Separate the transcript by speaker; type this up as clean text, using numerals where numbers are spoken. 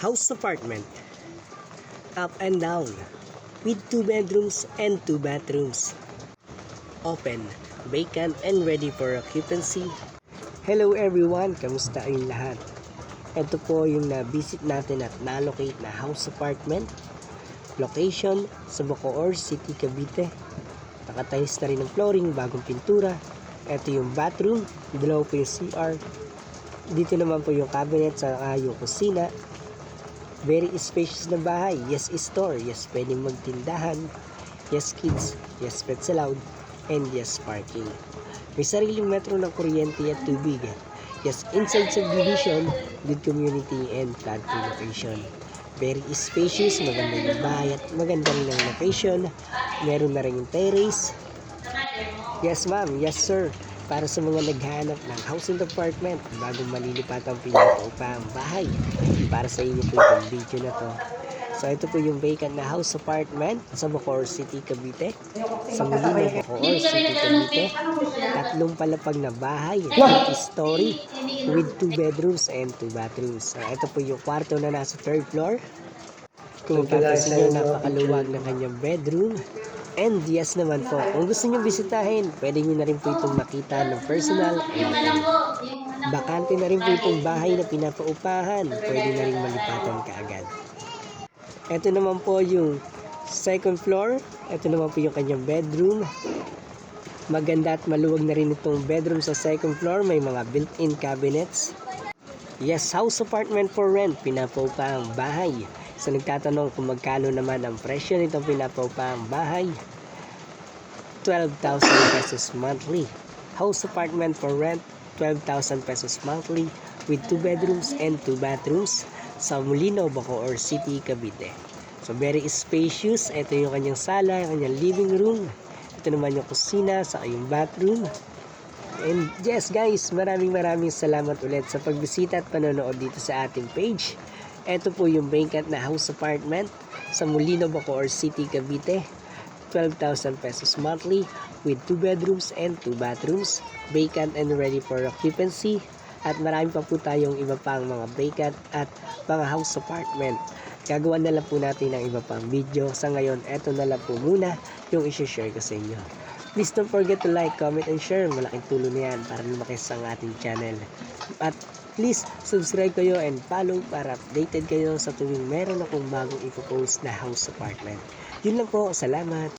Speaker 1: house apartment, up and down, with 2 bedrooms and 2 bathrooms. Open, vacant and ready for occupancy. Hello everyone, kamusta kayong lahat? Ito po yung na-visit natin at na-locate na house apartment. Location sa Bacoor City, Cavite. Nakatiles na rin ng flooring, bagong pintura. Ito yung bathroom, dalawa po yung CR. Dito naman po yung cabinet sa yung kusina. Very spacious na bahay. Yes, store. Yes, pwedeng magtindahan. Yes, kids. Yes, pets allowed. And yes, parking. May sariling metro ng kuryente at tubig. Yes, inside subdivision, good community and flood-free location. Very spacious, maganda yung bahay at maganda rin ang location. Meron na rin yung terrace. Yes ma'am, yes sir. Para sa mga naghahanap ng house and apartment, bagong malilipat ang pinapaupang bahay. Para sa inyo po itong video na to. So ito po yung vacant na house apartment sa Bacoor City, Cavite. Sa Molino, Bacoor City, Cavite. Tatlong palapag na bahay, 50-story, with 2 bedrooms and 2 bathrooms. So ito po yung kwarto na nasa 3rd floor. Kung papansin nyo, napakaluwag ng kanyang bedroom. And yes naman po, kung gusto nyo bisitahin, pwede nyo na rin po itong makita ng personal. Bakante na rin po itong bahay na pinapaupahan. Pwede na rin malipatan kaagad. Ito naman po yung 2nd floor. Ito naman po yung kanyang bedroom. Maganda at maluwag na rin itong bedroom sa 2nd floor. May mga built-in cabinets. Yes, house apartment for rent. Pinapaupahang bahay. So nagtatanong kung magkano naman ang presyo nitong pinapaupahang bahay. 12,000 pesos monthly. House apartment for rent, 12,000 pesos monthly with 2 bedrooms and 2 bathrooms sa Molino, Bacoor City, Cavite. So very spacious. Ito yung kanyang sala, yung kanyang living room. Ito naman yung kusina sa yung bathroom. And yes guys, maraming salamat ulit sa pagbisita at panonood dito sa ating page. Ito po yung vacant na house apartment sa Molino, Bacoor City, Cavite. 12,000 pesos monthly with 2 bedrooms and 2 bathrooms. Vacant and ready for occupancy. At marami pa po tayong iba pang mga vacant at mga house apartment. Gagawa na lang po natin ng iba pang video. Sa ngayon, eto na lang po muna yung isi-share ko sa inyo. Please don't forget to like, comment, and share. Malaking tulong na yan para lumakas ang ating channel. At please subscribe kayo and follow para updated kayo sa tuwing meron akong bagong ipopost na house apartment. Yun lang po. Salamat.